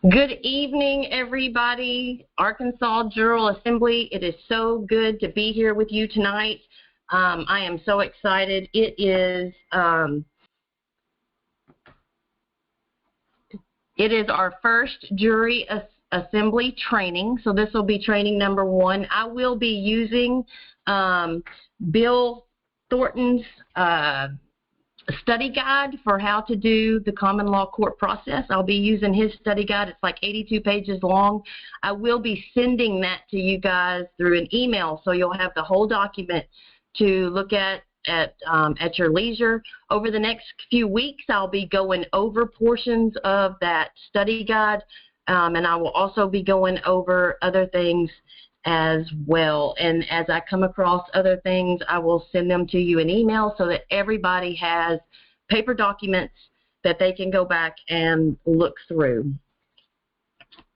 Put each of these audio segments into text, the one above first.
Good evening, everybody. Arkansas Jural Assembly. It is so good to be here with you tonight. I am so excited. It is our first jury assembly training, so this will be training number 1. I will be using Bill Thornton's study guide for how to do the common law court process. I'll be using his study guide. It's like 82 pages long. I will be sending that to you guys through an email, so you'll have the whole document to look at your leisure. Over the next few weeks, I'll be going over portions of that study guide, and I will also be going over other things as well. And as I come across other things, I will send them to you in email so that everybody has paper documents that they can go back and look through.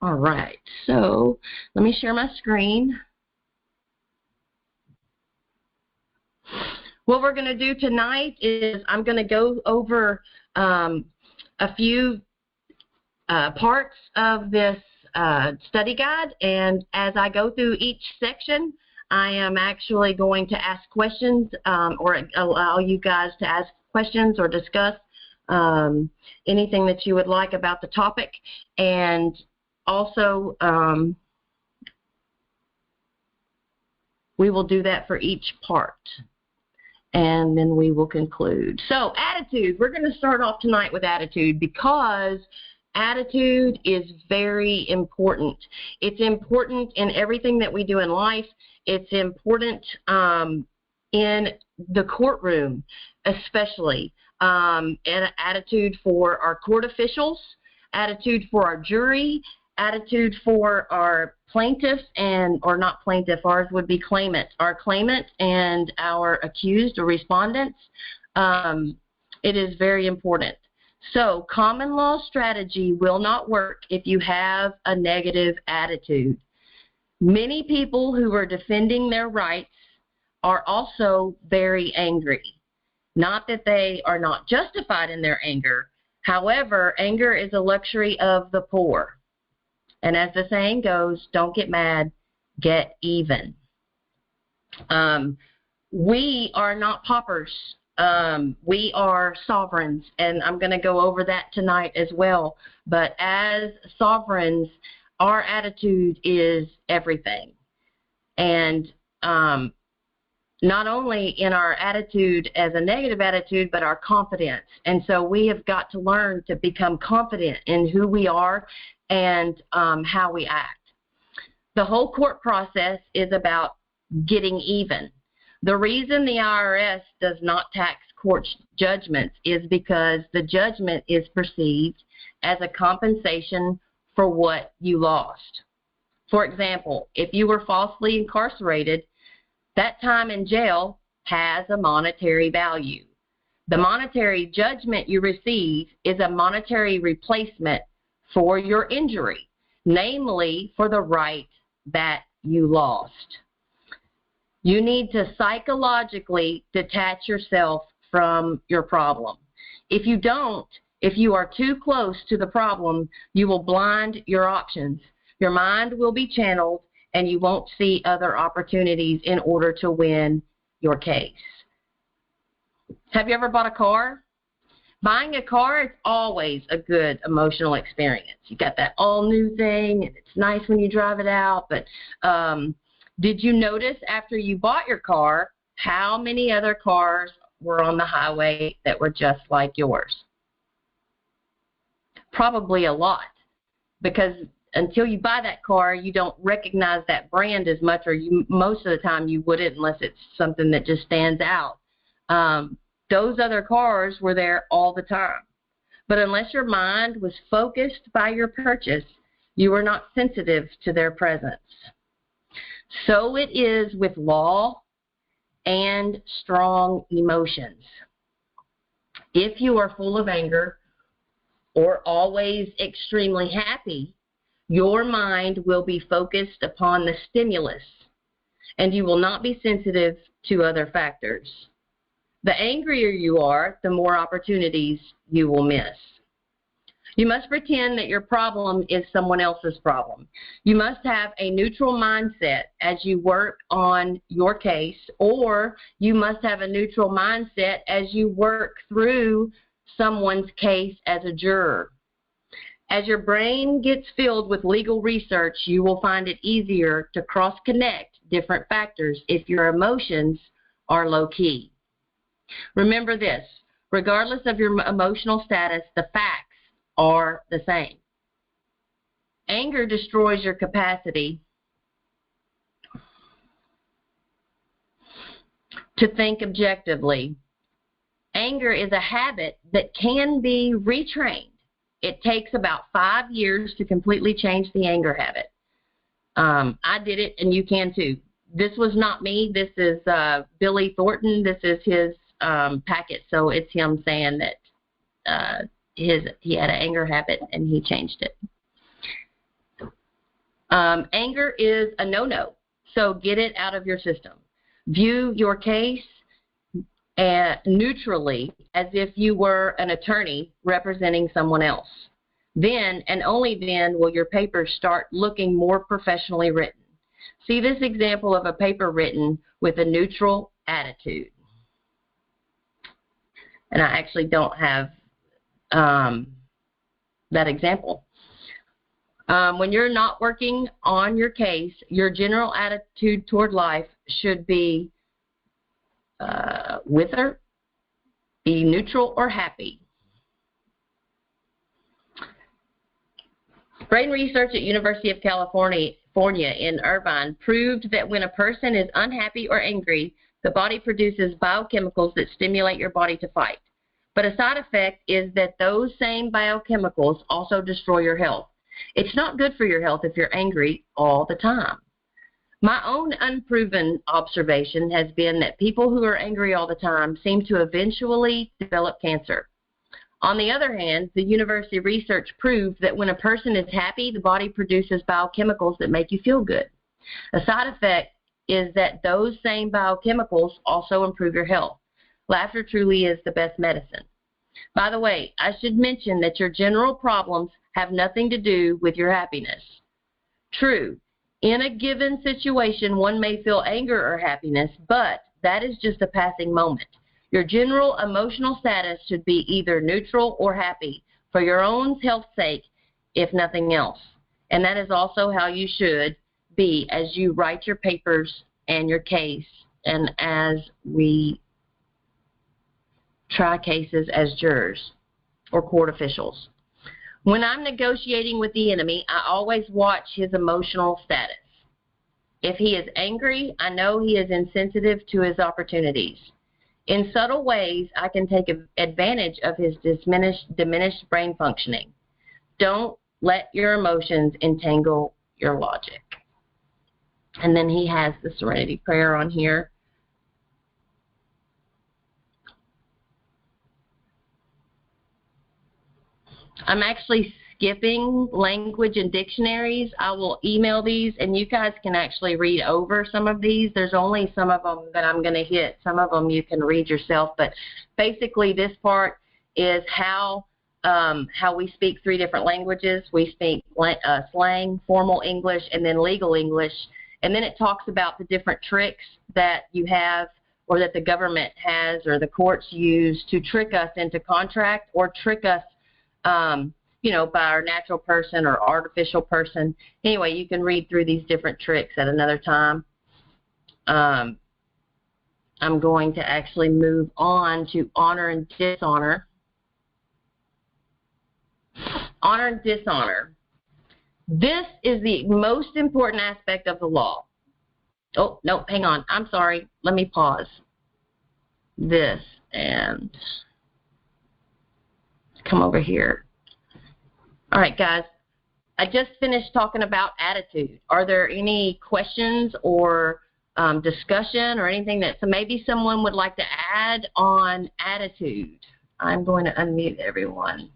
All right, so let me share my screen. What we're going to do tonight is I'm going to go over a few parts of this study guide, and as I go through each section, I am actually going to ask questions or allow you guys to ask questions or discuss anything that you would like about the topic. And also we will do that for each part, and then we will conclude. So attitude, we're going to start off tonight with attitude, because attitude is very important. It's important in everything that we do in life. It's important in the courtroom, especially. And attitude for our court officials, attitude for our jury, attitude for our plaintiffs, or not plaintiff, ours would be claimant. Our claimant and our accused or respondents. It is very important. So common law strategy will not work if you have a negative attitude. Many people who are defending their rights are also very angry. Not that they are not justified in their anger. However, anger is a luxury of the poor. And as the saying goes, don't get mad, get even. We are not paupers. We are sovereigns, and I'm going to go over that tonight as well. But as sovereigns, our attitude is everything. And not only in our attitude as a negative attitude, but our confidence. And so we have got to learn to become confident in who we are and how we act. The whole court process is about getting even. The reason the IRS does not tax court judgments is because the judgment is perceived as a compensation for what you lost. For example, if you were falsely incarcerated, that time in jail has a monetary value. The monetary judgment you receive is a monetary replacement for your injury, namely for the right that you lost. You need to psychologically detach yourself from your problem. If you don't, if you are too close to the problem, you will blind your options. Your mind will be channeled, and you won't see other opportunities in order to win your case. Have you ever bought a car? Buying a car is always a good emotional experience. You got that all new thing, and it's nice when you drive it out, but did you notice after you bought your car how many other cars were on the highway that were just like yours? Probably a lot, because until you buy that car, you don't recognize that brand as much, or most of the time you wouldn't unless it's something that just stands out. Those other cars were there all the time. But unless your mind was focused by your purchase, you were not sensitive to their presence. So it is with law and strong emotions. If you are full of anger or always extremely happy, your mind will be focused upon the stimulus, and you will not be sensitive to other factors. The angrier you are, the more opportunities you will miss. You must pretend that your problem is someone else's problem. You must have a neutral mindset as you work on your case, or you must have a neutral mindset as you work through someone's case as a juror. As your brain gets filled with legal research, you will find it easier to cross-connect different factors if your emotions are low-key. Remember this, regardless of your emotional status, the facts are the same. Anger destroys your capacity to think objectively. Anger is a habit that can be retrained. It takes about 5 years to completely change the anger habit. I did it, and you can too. This was not me. This is Billy Thornton. This is his packet, so it's him saying that he had an anger habit and he changed it. Anger is a no-no, so get it out of your system. View your case neutrally, as if you were an attorney representing someone else. Then and only then will your papers start looking more professionally written. See this example of a paper written with a neutral attitude. And I actually don't have that example. When you're not working on your case, your general attitude toward life should be wither, be neutral, or happy. Brain research at University of California in Irvine proved that when a person is unhappy or angry, the body produces biochemicals that stimulate your body to fight. But a side effect is that those same biochemicals also destroy your health. It's not good for your health if you're angry all the time. My own unproven observation has been that people who are angry all the time seem to eventually develop cancer. On the other hand, the university research proved that when a person is happy, the body produces biochemicals that make you feel good. A side effect is that those same biochemicals also improve your health. Laughter truly is the best medicine. By the way, I should mention that your general problems have nothing to do with your happiness. True, in a given situation, one may feel anger or happiness, but that is just a passing moment. Your general emotional status should be either neutral or happy for your own health's sake, if nothing else. And that is also how you should be as you write your papers and your case, and as we try cases as jurors or court officials. When I'm negotiating with the enemy, I always watch his emotional status. If he is angry, I know he is insensitive to his opportunities. In subtle ways, I can take advantage of his diminished brain functioning. Don't let your emotions entangle your logic. And then he has the Serenity Prayer on here. I'm actually skipping language and dictionaries. I will email these, and you guys can actually read over some of these. There's only some of them that I'm going to hit. Some of them you can read yourself. But basically, this part is how we speak 3 different languages. We speak slang, formal English, and then legal English. And then it talks about the different tricks that you have, or that the government has, or the courts use to trick us into contract, or trick us by our natural person or artificial person. Anyway, you can read through these different tricks at another time. I'm going to actually move on to honor and dishonor. Honor and dishonor. This is the most important aspect of the law. Oh, no, hang on. I'm sorry. Let me pause this and come over here. All right, guys. I just finished talking about attitude. Are there any questions or discussion or anything that maybe someone would like to add on attitude? I'm going to unmute everyone.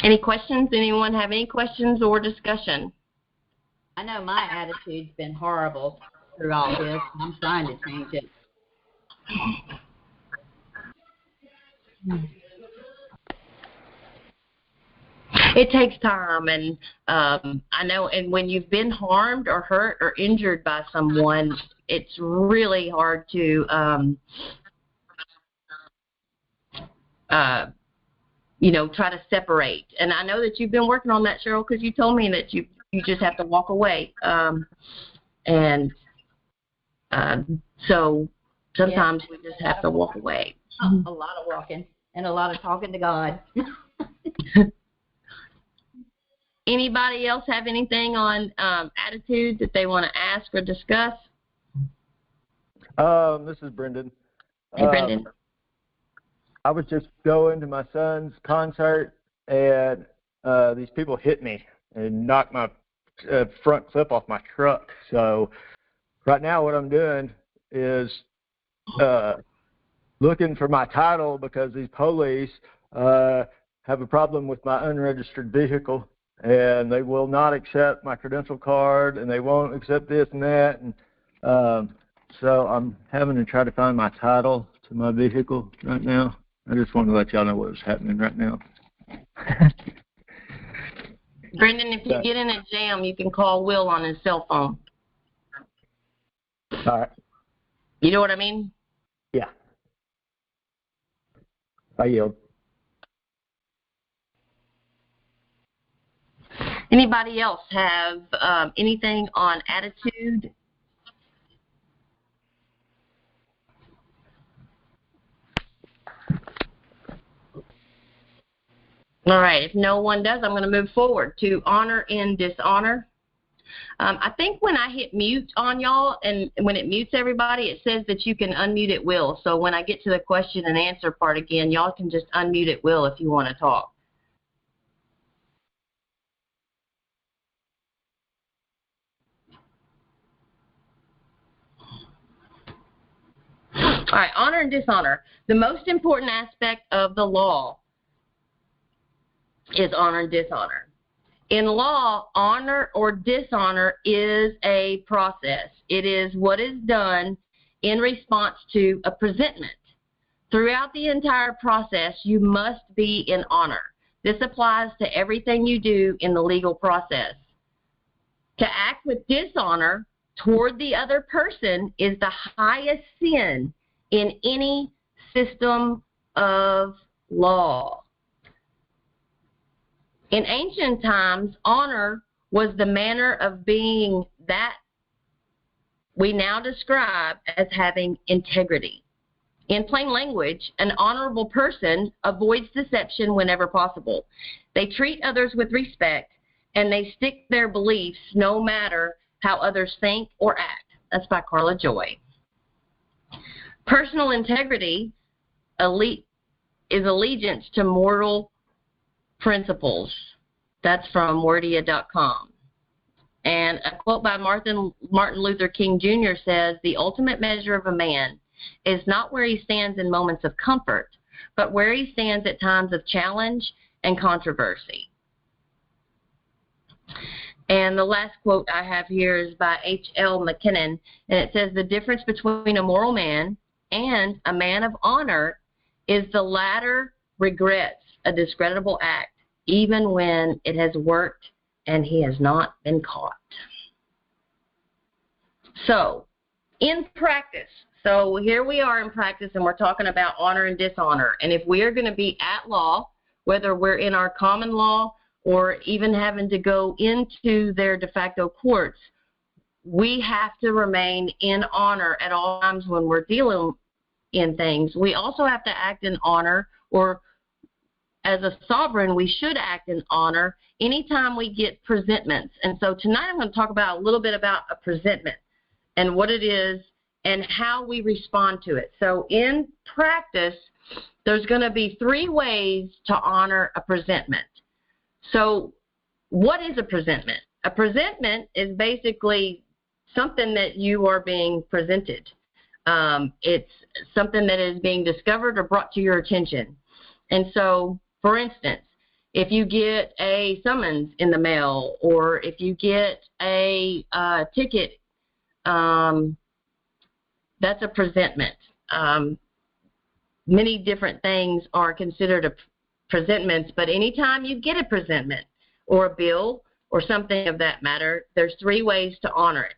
Any questions? Anyone have any questions or discussion? I know my attitude's been horrible through all this. I'm trying to change it. It takes time, and I know, and when you've been harmed or hurt or injured by someone, it's really hard to try to separate. And I know that you've been working on that, Cheryl, because you told me that you just have to walk away. So sometimes we just have to walk away. A lot of walking and a lot of talking to God. Anybody else have anything on attitude that they want to ask or discuss? This is Brendan. Hey, Brendan. I was just going to my son's concert, and these people hit me and knocked my front clip off my truck. So right now what I'm doing is looking for my title, because these police have a problem with my unregistered vehicle, and they will not accept my credential card, and they won't accept this and that. And so I'm having to try to find my title to my vehicle right now. I just wanted to let y'all know what was happening right now. Brendan, if you get in a jam, you can call Will on his cell phone. All right. You know what I mean? Yeah. I yield. Anybody else have anything on attitude? All right. If no one does, I'm going to move forward to honor and dishonor. I think when I hit mute on y'all, and when it mutes everybody, it says that you can unmute at will. So when I get to the question and answer part again, y'all can just unmute at will if you want to talk. All right, honor and dishonor. The most important aspect of the law is honor and dishonor. In law, honor or dishonor is a process. It is what is done in response to a presentment. Throughout the entire process, you must be in honor. This applies to everything you do in the legal process. To act with dishonor toward the other person is the highest sin in any system of law. In ancient times, honor was the manner of being that we now describe as having integrity. In plain language, an honorable person avoids deception whenever possible. They treat others with respect, and they stick their beliefs no matter how others think or act. That's by Carla Joy. Personal integrity is allegiance to moral principles. That's from wordia.com. And a quote by Martin Luther King Jr. says, "The ultimate measure of a man is not where he stands in moments of comfort, but where he stands at times of challenge and controversy." And the last quote I have here is by H.L. McKinnon, and it says, "The difference between a moral man and a man of honor is the latter regrets a discreditable act, even when it has worked and he has not been caught." So, in practice, so here we are in practice, and we're talking about honor and dishonor. And if we are going to be at law, whether we're in our common law or even having to go into their de facto courts, we have to remain in honor at all times when we're dealing in things. We also have to act in honor, or as a sovereign, we should act in honor anytime we get presentments. And so tonight I'm going to talk about a little bit about a presentment and what it is and how we respond to it. So in practice, there's going to be 3 ways to honor a presentment. So what is a presentment? A presentment is basically something that you are being presented. It's something that is being discovered or brought to your attention. And so, for instance, If you get a summons in the mail, or if you get a ticket, that's a presentment. Many different things are considered presentments, but anytime you get a presentment or a bill or something of that matter, there's 3 ways to honor it.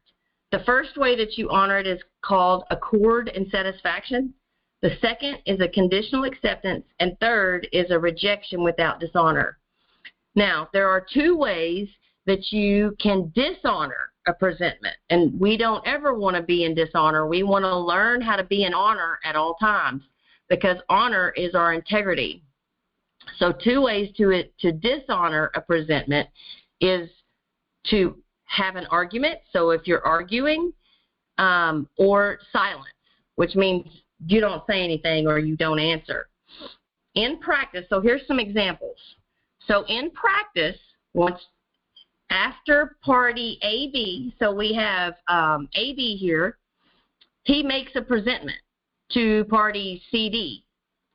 The first way that you honor it is called accord and satisfaction. The second is a conditional acceptance, and third is a rejection without dishonor. Now, there are 2 ways that you can dishonor a presentment, and we don't ever want to be in dishonor. We want to learn how to be in honor at all times, because honor is our integrity. So 2 ways to dishonor a presentment is to have an argument. So if you're arguing, or silence, which means you don't say anything or you don't answer. In practice, so here's some examples. So in practice, once after party AB, so we have AB here, he makes a presentment to party CD.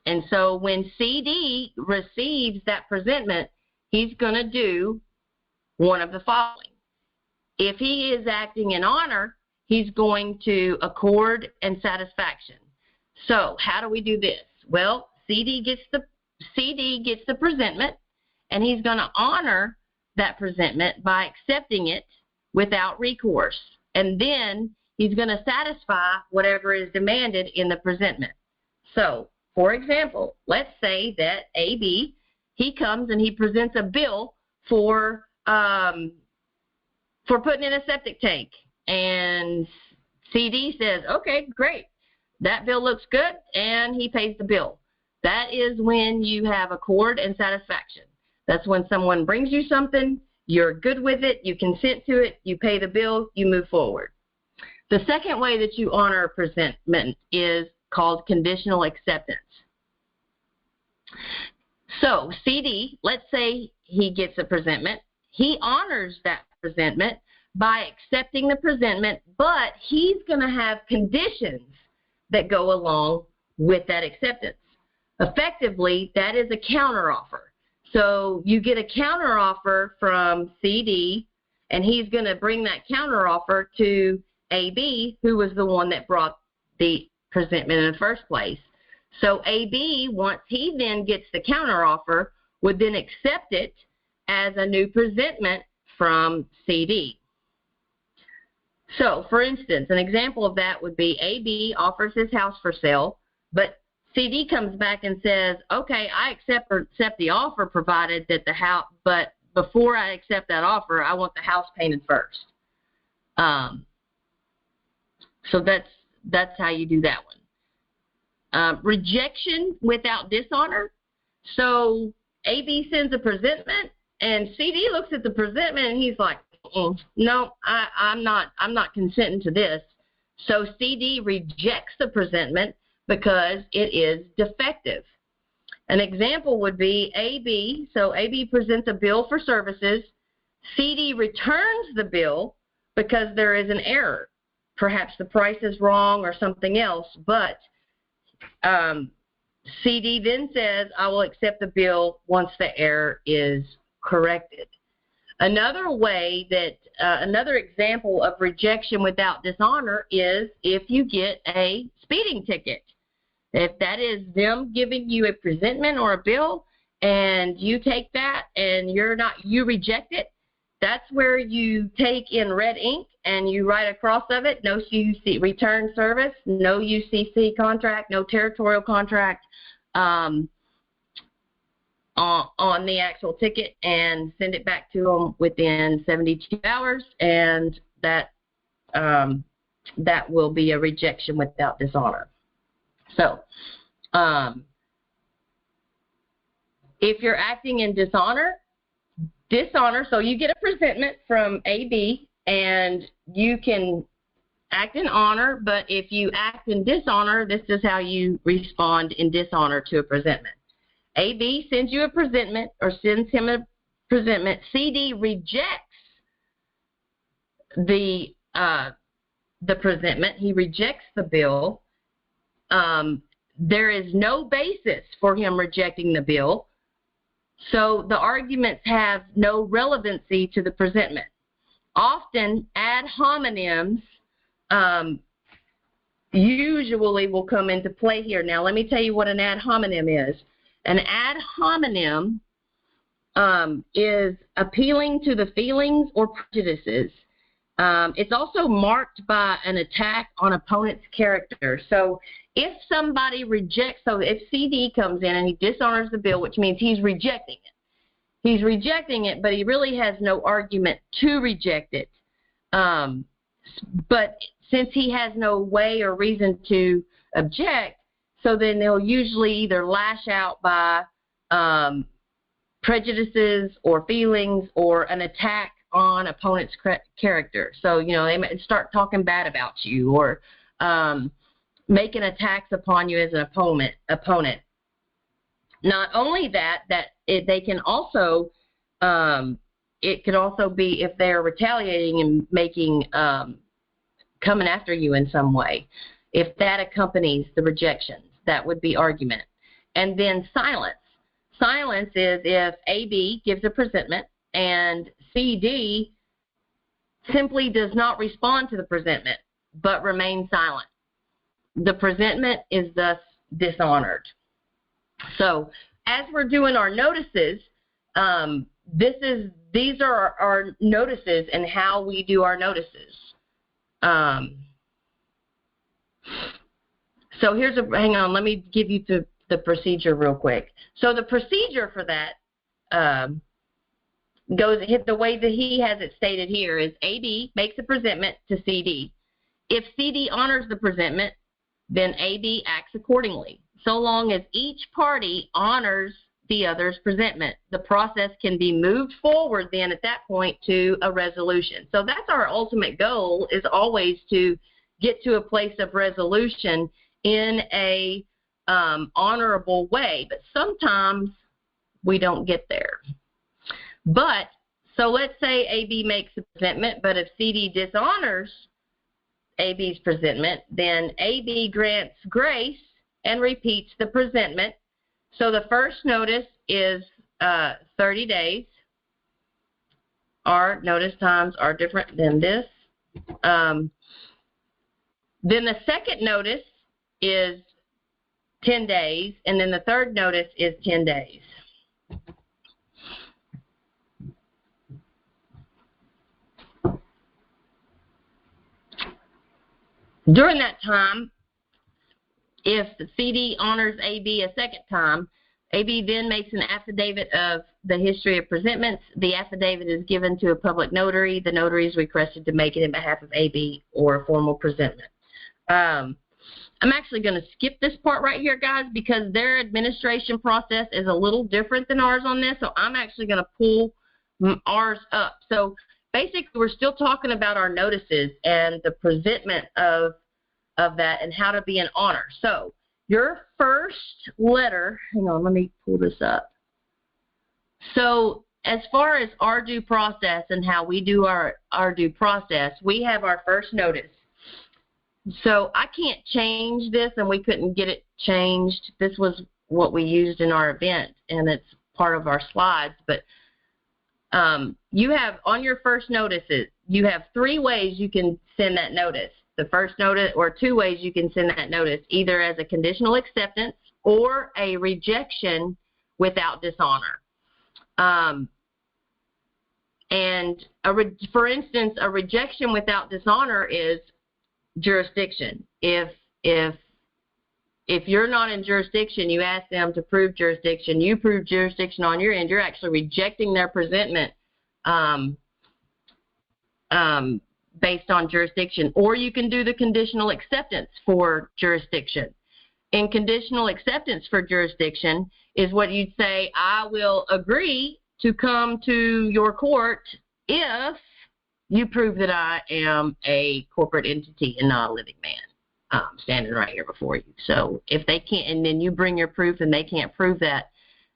And so when CD receives that presentment, he's going to do one of the following. If he is acting in honor, he's going to accord and satisfaction. So how do we do this? Well, CD gets the presentment, and he's going to honor that presentment by accepting it without recourse. And then he's going to satisfy whatever is demanded in the presentment. So, for example, let's say that AB, he comes and he presents a bill for putting in a septic tank. And CD says, okay, great. That bill looks good, and he pays the bill. That is when you have accord and satisfaction. That's when someone brings you something, you're good with it, you consent to it, you pay the bill, you move forward. The second way that you honor a presentment is called conditional acceptance. So CD, let's say he gets a presentment. He honors that presentment by accepting the presentment, but he's going to have conditions that go along with that acceptance. Effectively, that is a counteroffer. So you get a counteroffer from CD, and he's going to bring that counteroffer to AB, who was the one that brought the presentment in the first place. So AB, once he then gets the counteroffer, would then accept it as a new presentment from CD. So, for instance, an example of that would be AB offers his house for sale, but CD comes back and says, okay, I accept the offer provided that the house, but before I accept that offer, I want the house painted first. So that's how you do that one. Rejection without dishonor. So AB sends a presentment, and CD looks at the presentment, and he's like, no, I'm not consenting to this. So CD rejects the presentment because it is defective. An example would be AB. So AB presents a bill for services. CD returns the bill because there is an error. Perhaps the price is wrong or something else, but CD then says, I will accept the bill once the error is corrected. Another way that, another example of rejection without dishonor is if you get a speeding ticket. If that is them giving you a presentment or a bill and you take that and you reject it, that's where you take in red ink and you write across of it, no UC return service, no UCC contract, no territorial contract on the actual ticket, and send it back to them within 72 hours, and that will be a rejection without dishonor. So, if you're acting in dishonor, so you get a presentment from AB, and you can act in honor, but if you act in dishonor, this is how you respond in dishonor to a presentment. AB sends you a presentment or sends him a presentment. CD rejects the presentment. He rejects the bill. There is no basis for him rejecting the bill. So the arguments have no relevancy to the presentment. Often ad hominems usually will come into play here. Now let me tell you what an ad hominem is. An ad hominem is appealing to the feelings or prejudices. It's also marked by an attack on opponent's character. So if somebody rejects, so if CD comes in and he dishonors the bill, which means he's rejecting it. He's rejecting it, but he really has no argument to reject it. But since he has no way or reason to object, so then they'll usually either lash out by prejudices or feelings or an attack on opponent's character. So, you know, they might start talking bad about you or making attacks upon you as an opponent. Not only that, they can also, it could also be if they're retaliating and making, coming after you in some way. If that accompanies the rejections, that would be argument. And then silence. Silence is if AB gives a presentment and CD simply does not respond to the presentment but remains silent. The presentment is thus dishonored. So as we're doing our notices, these are our notices and how we do our notices. So here's hang on, let me give you the procedure real quick. So the procedure for that the way that he has it stated here is AB makes a presentment to CD. If CD honors the presentment, then AB acts accordingly. So long as each party honors the other's presentment, the process can be moved forward then at that point to a resolution. So that's our ultimate goal, is always to get to a place of resolution in a honorable way. But sometimes we don't get there. But, so let's say AB makes a presentment, but if CD dishonors AB's presentment, then AB grants grace and repeats the presentment. So the first notice is 30 days. Our notice times are different than this. Then the second notice is 10 days, and then the third notice is 10 days. During that time, if the CD honors AB a second time, AB then makes an affidavit of the history of presentments. The affidavit is given to a public notary. The notary is requested to make it in behalf of AB or a formal presentment. I'm actually going to skip this part right here, guys, because their administration process is a little different than ours on this. So I'm actually going to pull ours up. So basically, we're still talking about our notices and the presentment of that and how to be an honor. So your first letter, hang on, let me pull this up. So as far as our due process and how we do our due process, we have our first notice. So I can't change this, and we couldn't get it changed. This was what we used in our event, and it's part of our slides. But you have, on your first notices, you have 3 ways you can send that notice. The first notice, or 2 ways you can send that notice, either as a conditional acceptance or a rejection without dishonor. And for instance, a rejection without dishonor is jurisdiction. If you're not in jurisdiction, you ask them to prove jurisdiction, you prove jurisdiction on your end, you're actually rejecting their presentment based on jurisdiction. Or you can do the conditional acceptance for jurisdiction. In conditional acceptance for jurisdiction is what you'd say, I will agree to come to your court if you prove that I am a corporate entity and not a living man standing right here before you. So if they can't, and then you bring your proof and they can't prove that,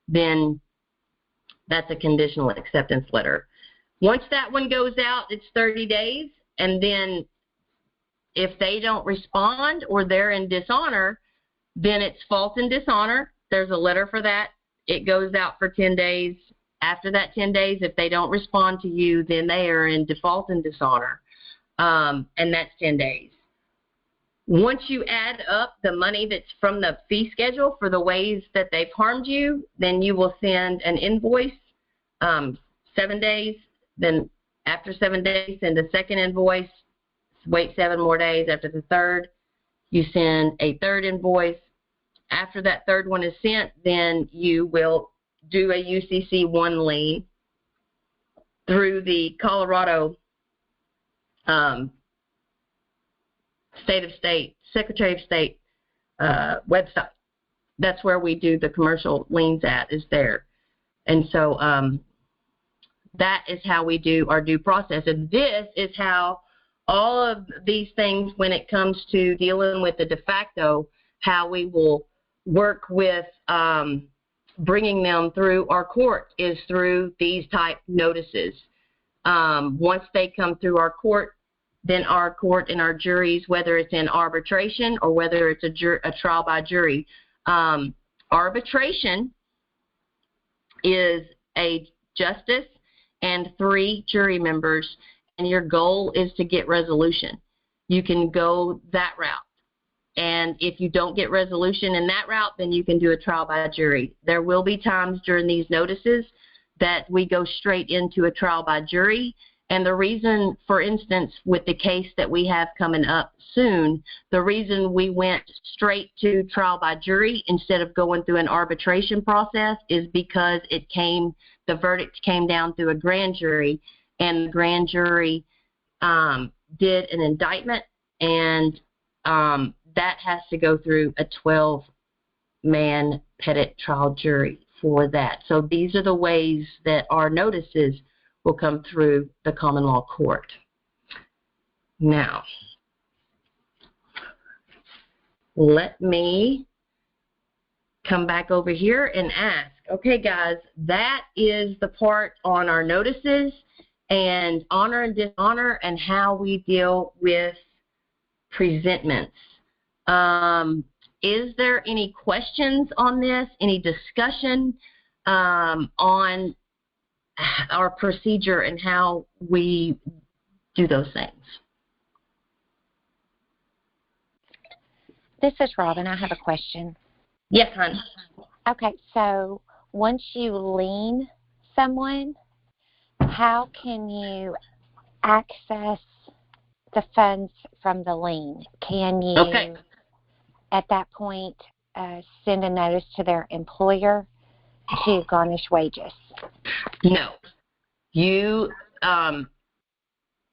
then that's a conditional acceptance letter. Once that one goes out, it's 30 days. And then if they don't respond or they're in dishonor, then it's fault and dishonor. There's a letter for that. it goes out for 10 days. After that 10 days, if they don't respond to you, then they are in default and dishonor, and that's 10 days. Once you add up the money that's from the fee schedule for the ways that they've harmed you, then you will send an invoice 7 days. Then after 7 days, send a second invoice. Wait 7 more days. After the third, you send a third invoice. After that third one is sent, then you will do a UCC-1 lien through the Colorado Secretary of State website. That's where we do the commercial liens at, is there. And so that is how we do our due process. And this is how all of these things, when it comes to dealing with the de facto, how we will work with bringing them through our court is through these type notices. Once they come through our court, then our court and our juries, whether it's in arbitration or whether it's a trial by jury. Arbitration is a justice and 3 jury members, and your goal is to get resolution. You can go that route. And if you don't get resolution in that route, then you can do a trial by jury. There will be times during these notices that we go straight into a trial by jury. And the reason, for instance, with the case that we have coming up soon, the reason we went straight to trial by jury instead of going through an arbitration process is because the verdict came down through a grand jury, and the grand jury did an indictment, and that has to go through a 12-man petit trial jury for that. So these are the ways that our notices will come through the common law court. Now, let me come back over here and ask, okay, guys, that is the part on our notices and honor and dishonor and how we deal with presentments. Is there any questions on this, any discussion on our procedure and how we do those things? This is Robin. I have a question. Yes, hon. Okay, so once you lien someone, how can you access the funds from the lien? Can you, at that point, send a notice to their employer to garnish wages? No.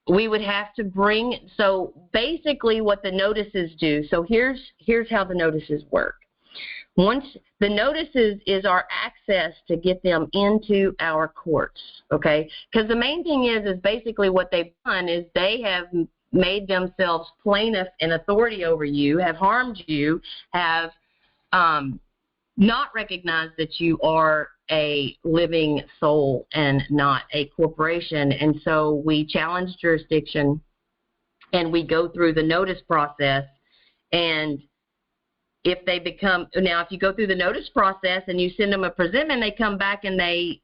We would have to bring, so basically what the notices do, so here's how the notices work. Once the notices is our access to get them into our courts, okay? Because the main thing is basically what they've done is they have made themselves plaintiff and authority over you, have harmed you, have not recognized that you are a living soul and not a corporation. And so we challenge jurisdiction and we go through the notice process. And if they become, now if you go through the notice process and you send them a presentment, they come back and they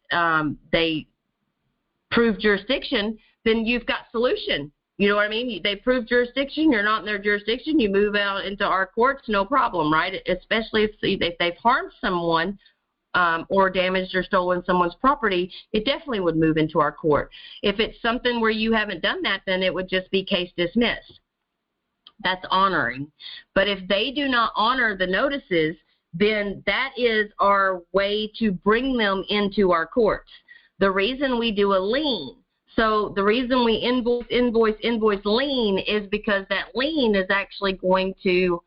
prove jurisdiction, then you've got solution. You know what I mean? They prove jurisdiction. You're not in their jurisdiction. You move out into our courts, no problem, right? Especially if they've harmed someone or damaged or stolen someone's property, it definitely would move into our court. If it's something where you haven't done that, then it would just be case dismissed. That's honoring. But if they do not honor the notices, then that is our way to bring them into our courts. The reason we do a lien, so the reason we invoice lien is because that lien is actually going to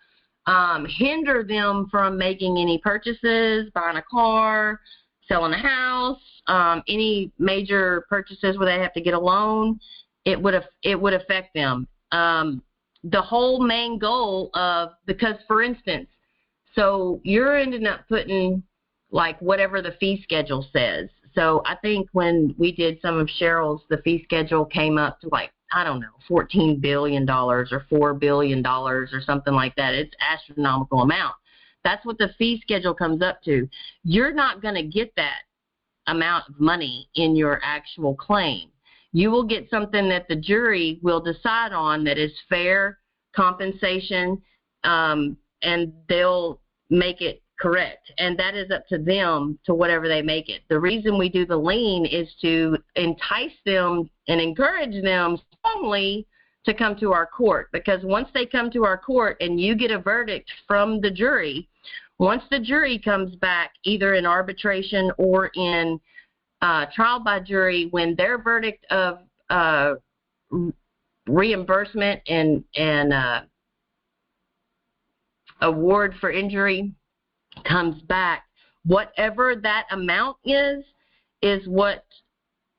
hinder them from making any purchases, buying a car, selling a house, any major purchases where they have to get a loan. It would affect them. The whole main goal of, because for instance, so you're ending up putting like whatever the fee schedule says. So I think when we did some of Cheryl's, the fee schedule came up to like, I don't know, $14 billion or $4 billion or something like that. It's astronomical amount. That's what the fee schedule comes up to. You're not going to get that amount of money in your actual claim. You will get something that the jury will decide on that is fair compensation, and they'll make it correct. And that is up to them to whatever they make it. The reason we do the lien is to entice them and encourage them strongly to come to our court, because once they come to our court and you get a verdict from the jury, once the jury comes back either in arbitration or in trial by jury, when their verdict of reimbursement and award for injury comes back, whatever that amount is what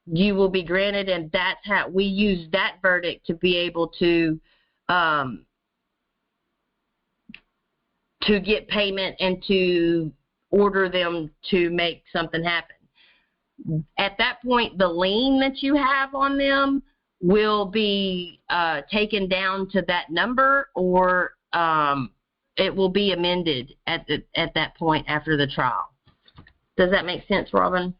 you will be granted, and that's how we use that verdict to be able to get payment and to order them to make something happen. At that point, the lien that you have on them will be taken down to that number, or it will be amended at that point after the trial. Does that make sense, Robin?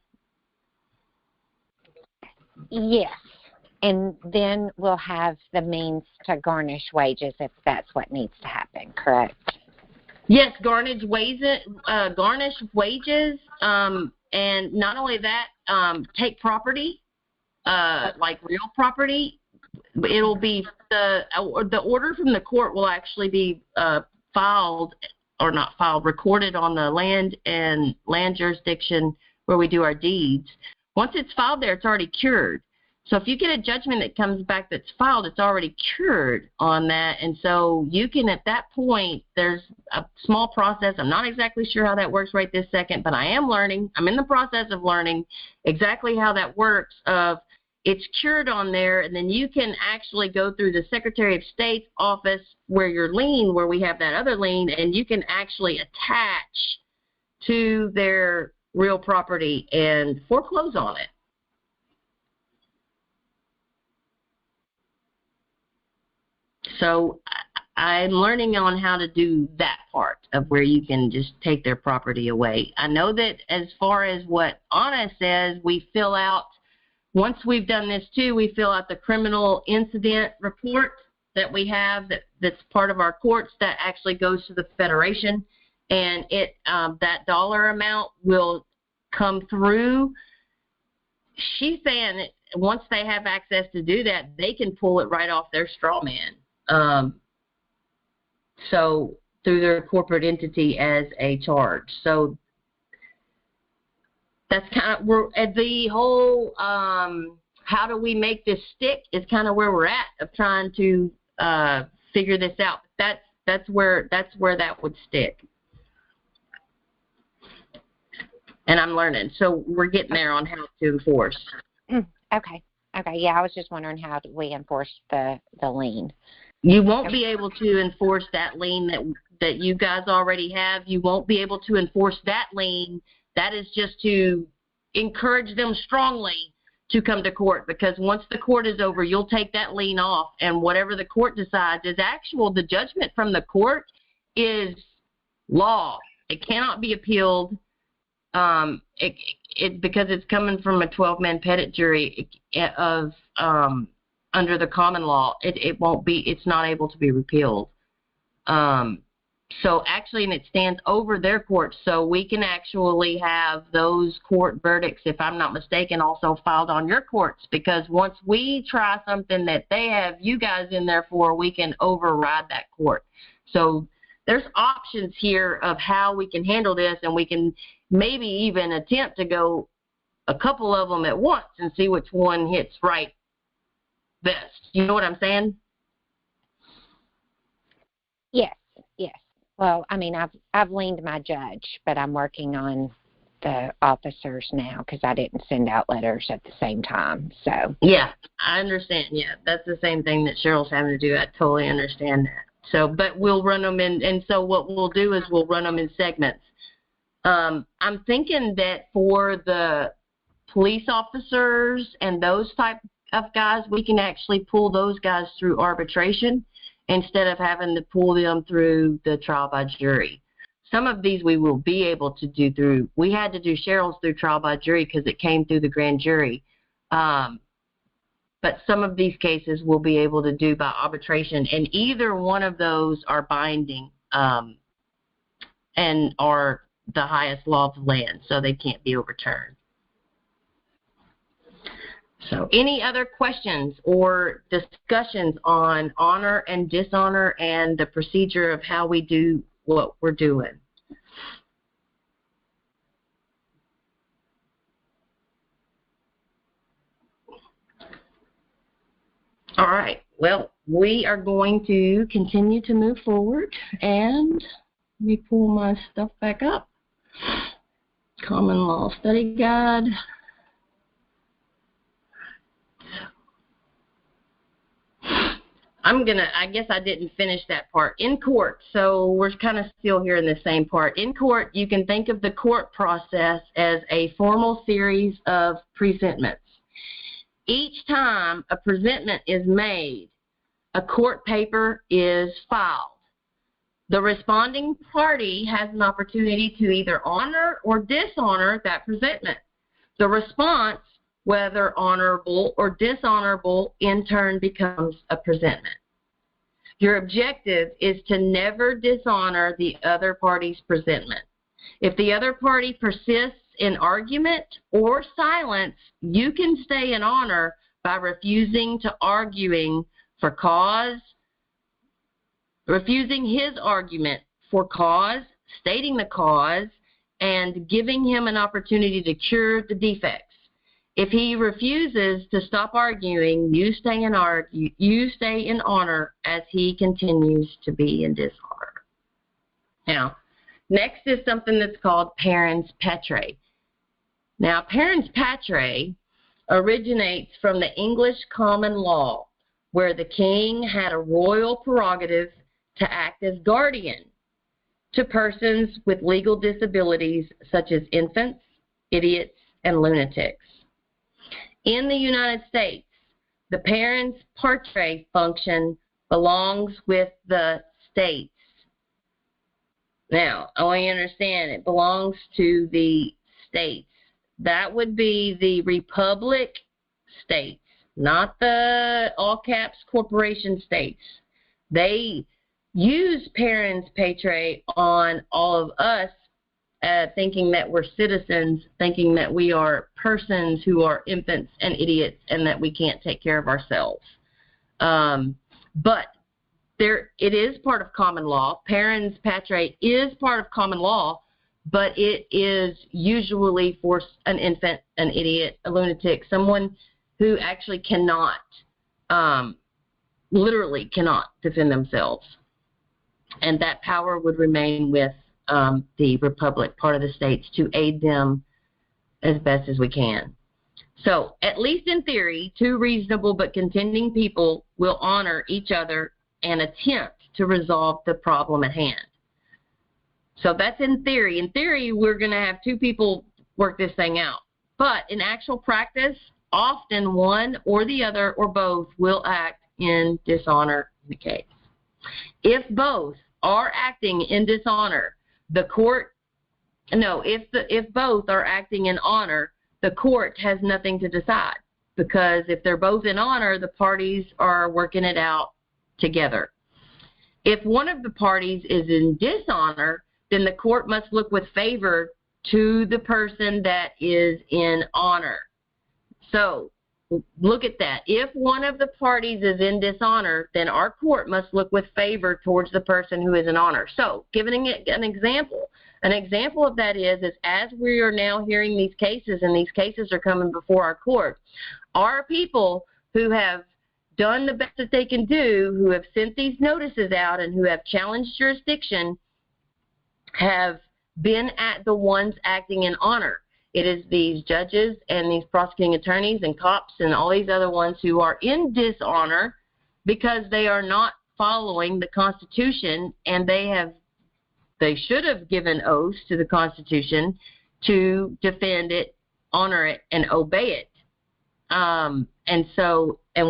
Yes. And then we'll have the means to garnish wages if that's what needs to happen, correct? Yes, garnish wages, and not only that, take property, like real property. It'll be the order from the court will actually be recorded on the land jurisdiction where we do our deeds. Once it's filed there, it's already cured. So if you get a judgment that comes back that's filed, it's already cured on that. And so you can, at that point, there's a small process. I'm not exactly sure how that works right this second, but I am learning. I'm in the process of learning exactly how that works. It's cured on there, and then you can actually go through the Secretary of State's office where we have that other lien, and you can actually attach to their real property and foreclose on it. So I'm learning on how to do that part of where you can just take their property away. I know that as far as what Anna says, we fill out, once we've done this too, we fill out the criminal incident report that we have that's part of our courts that actually goes to the Federation, and that dollar amount will come through. She's saying that once they have access to do that, they can pull it right off their straw man. So through their corporate entity as a charge. So that's kind of the whole how do we make this stick is kind of where we're at of trying to figure this out. That's where that would stick. And I'm learning. So we're getting there on how to enforce. Okay. Yeah, I was just wondering how do we enforce the lien. You won't be able to enforce that lien that you guys already have. You won't be able to enforce that lien. That is just to encourage them strongly to come to court, because once the court is over, you'll take that lien off, and whatever the court decides is the judgment from the court is law. It cannot be appealed. Because it's coming from a 12-man petit jury of under the common law, it's not able to be repealed. So actually, and it stands over their court, so we can actually have those court verdicts, if I'm not mistaken, also filed on your courts, because once we try something that they have you guys in there for, we can override that court. So there's options here of how we can handle this, and we can maybe even attempt to go a couple of them at once and see which one hits right best. You know what I'm saying? Yes. Well, I mean, I've leaned my judge, but I'm working on the officers now because I didn't send out letters at the same time. So yeah, I understand. Yeah, that's the same thing that Cheryl's having to do. I totally understand that. So, but we'll run them in, and so what we'll do is we'll run them in segments. I'm thinking that for the police officers and those type of guys, we can actually pull those guys through arbitration instead of having to pull them through the trial by jury. some of these we will be able to do through, we had to do Cheryl's through trial by jury because it came through the grand jury. But some of these cases we'll be able to do by arbitration, and either one of those are binding and are the highest law of the land, so they can't be overturned. So any other questions or discussions on honor and dishonor and the procedure of how we do what we're doing? All right. Well, we are going to continue to move forward, and let me pull my stuff back up. Common Law Study Guide. I guess I didn't finish that part. In court, so we're kind of still here in the same part. In court, you can think of the court process as a formal series of presentments. Each time a presentment is made, a court paper is filed. The responding party has an opportunity to either honor or dishonor that presentment. The response, whether honorable or dishonorable, in turn becomes a presentment. Your objective is to never dishonor the other party's presentment. If the other party persists in argument or silence, you can stay in honor by refusing his argument for cause, stating the cause, and giving him an opportunity to cure the defects. If he refuses to stop arguing, you stay in honor as he continues to be in dishonor. Now, next is something that's called parens patriae. Now, parens patriae originates from the English common law, where the king had a royal prerogative to act as guardian to persons with legal disabilities such as infants, idiots, and lunatics. In the United States, the parens patriae function belongs with the states. Now, I want you to understand it belongs to the states. That would be the republic states, not the all caps corporation states. They use parens patriae on all of us, thinking that we're citizens, thinking that we are persons who are infants and idiots and that we can't take care of ourselves. But it is part of common law. Parens patriae is part of common law, but it is usually for an infant, an idiot, a lunatic, someone who actually cannot, literally cannot defend themselves. And that power would remain with the republic, part of the states, to aid them as best as we can. So, at least in theory, two reasonable but contending people will honor each other and attempt to resolve the problem at hand. So that's in theory. In theory, we're going to have two people work this thing out. But in actual practice, often one or the other or both will act in dishonor in the case. If both are acting in dishonor, if both are acting in honor, the court has nothing to decide, because if they're both in honor, the parties are working it out together. If one of the parties is in dishonor, then the court must look with favor to the person that is in honor. So look at that. If one of the parties is in dishonor, then our court must look with favor towards the person who is in honor. So giving it an example of that is as we are now hearing these cases, and these cases are coming before our court, our people who have done the best that they can do, who have sent these notices out and who have challenged jurisdiction, have been at the ones acting in honor. It is these judges and these prosecuting attorneys and cops and all these other ones who are in dishonor because they are not following the Constitution, and they should have given oaths to the Constitution to defend it, honor it, and obey it. And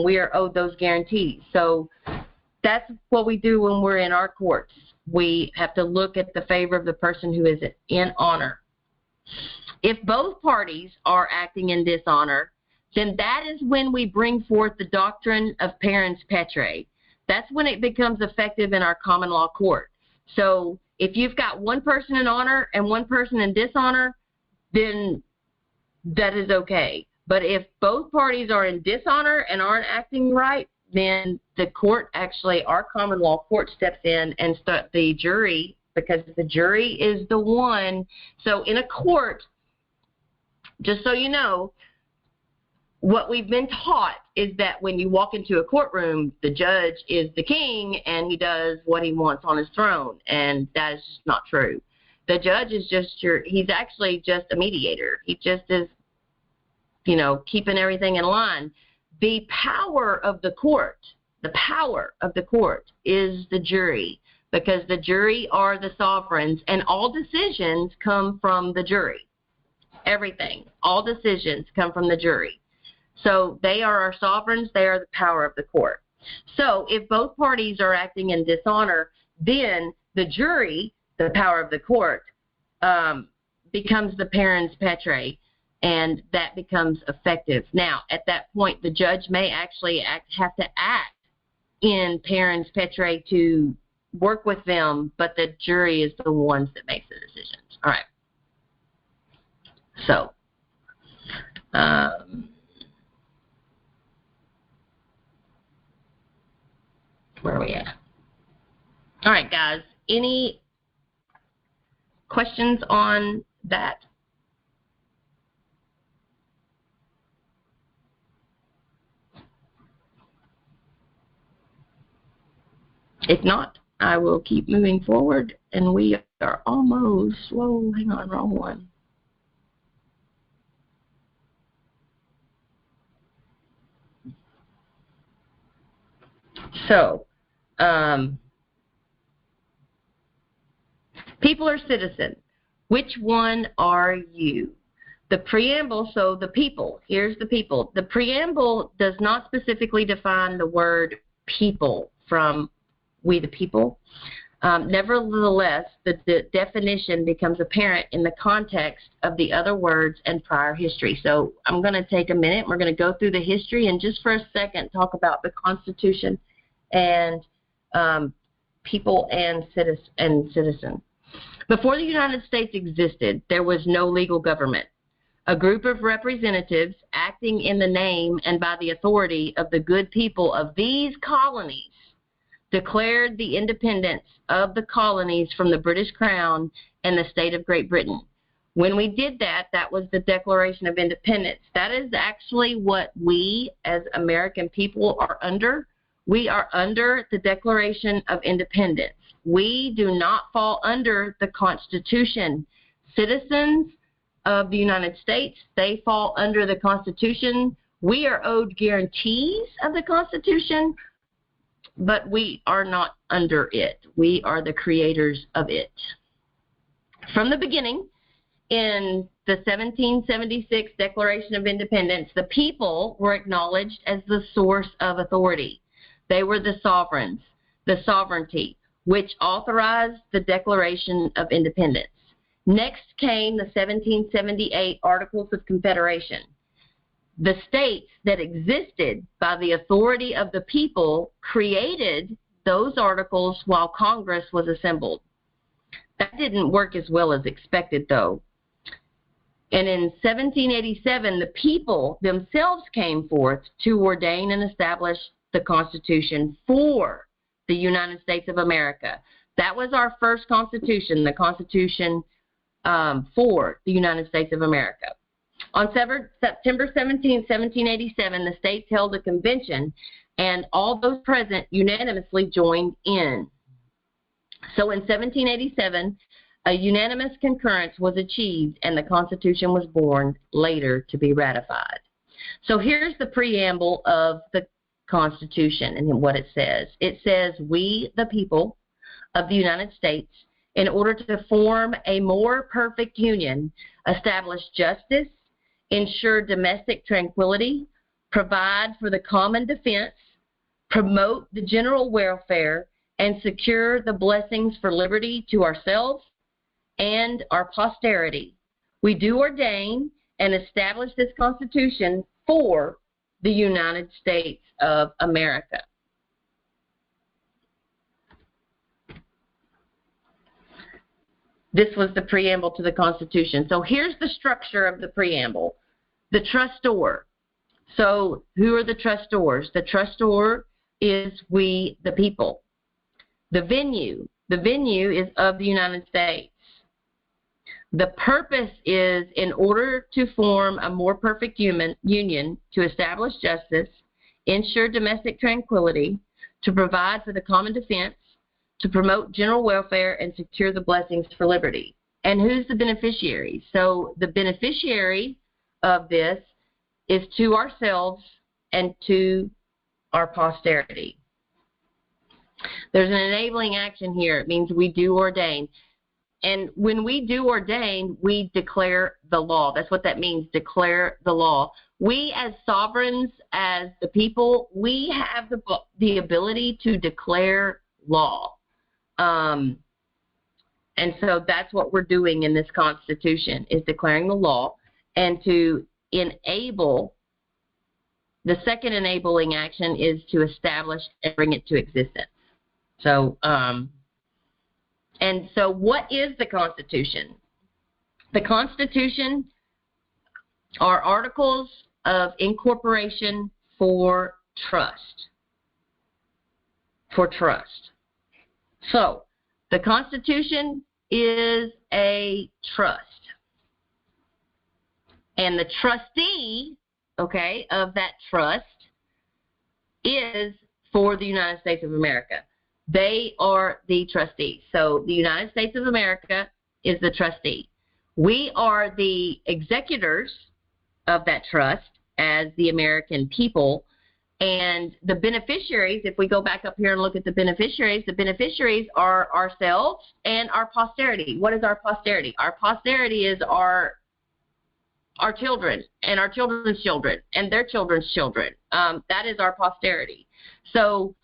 we are owed those guarantees. So that's what we do when we're in our courts. we have to look at the favor of the person who is in honor. If both parties are acting in dishonor, then that is when we bring forth the doctrine of parens patriae. That's when it becomes effective in our common law court. So if you've got one person in honor and one person in dishonor, then that is okay. But if both parties are in dishonor and aren't acting right, then the court actually, our common law court steps in and start the jury, because the jury is the one. So in a court, just so you know, what we've been taught is that when you walk into a courtroom, the judge is the king and he does what he wants on his throne, and that is just not true. The judge is just he's actually just a mediator. He just is, keeping everything in line. The power of the court is the jury, because the jury are the sovereigns, and all decisions come from the jury. Everything, all decisions come from the jury. So they are our sovereigns. They are the power of the court. So if both parties are acting in dishonor, then the jury, the power of the court, becomes the parens patriae, and that becomes effective. Now, at that point, the judge may actually have to act in parens patriae to work with them, but the jury is the ones that makes the decisions. All right. So, where are we at? All right, guys. Any questions on that? If not, I will keep moving forward, and we are almost, whoa, hang on, wrong one. So, people or citizen, which one are you? The preamble, so the people, here's the people. The preamble does not specifically define the word people from we the people. Nevertheless, the definition becomes apparent in the context of the other words and prior history. So I'm going to take a minute. We're going to go through the history and just for a second talk about the Constitution and people and citizen. Before the United States existed, there was no legal government. A group of representatives acting in the name and by the authority of the good people of these colonies declared the independence of the colonies from the British Crown and the state of Great Britain. When we did that, that was the Declaration of Independence. That is actually what we as American people are under. We are under the Declaration of Independence. We do not fall under the Constitution. Citizens of the United States, they fall under the Constitution. We are owed guarantees of the Constitution, but we are not under it. We are the creators of it. From the beginning, in the 1776 Declaration of Independence, the people were acknowledged as the source of authority. They were the sovereigns, the sovereignty, which authorized the Declaration of Independence. Next came the 1778 Articles of Confederation. The states that existed by the authority of the people created those articles while Congress was assembled. That didn't work as well as expected, though. And in 1787, the people themselves came forth to ordain and establish the Constitution for the United States of America. That was our first Constitution, the Constitution for the United States of America. On September 17, 1787, the states held a convention, and all those present unanimously joined in. So in 1787, a unanimous concurrence was achieved, and the Constitution was born, later to be ratified. So here's the preamble of the Constitution and what it says. It says, "We, the people of the United States, in order to form a more perfect union, establish justice, ensure domestic tranquility, provide for the common defense, promote the general welfare, and secure the blessings for liberty to ourselves and our posterity. We do ordain and establish this Constitution for the United States of America. This was the preamble to the Constitution. So here's the structure of the preamble. The trustor. So who are the trustors? The trustor is we, the people. The venue. The venue is of the United States. The purpose is in order to form a more perfect union, to establish justice, ensure domestic tranquility, to provide for the common defense, to promote general welfare, and secure the blessings for liberty. And who's the beneficiary? So the beneficiary of this is to ourselves and to our posterity. There's an enabling action here. It means we do ordain. And when we do ordain, we declare the law. That's what that means, declare the law. We as sovereigns, as the people, we have the ability to declare law. And so that's what we're doing in this Constitution, is declaring the law. And to enable, the second enabling action is to establish and bring it to existence. So, and so what is the Constitution? The Constitution are articles of incorporation for trust. For trust. So, the Constitution is a trust. And the trustee, okay, of that trust is for the United States of America. They are the trustees. So the United States of America is the trustee. We are the executors of that trust as the American people. And the beneficiaries, if we go back up here and look at the beneficiaries are ourselves and our posterity. What is our posterity? Our posterity is our children and our children's children and their children's children. That is our posterity. So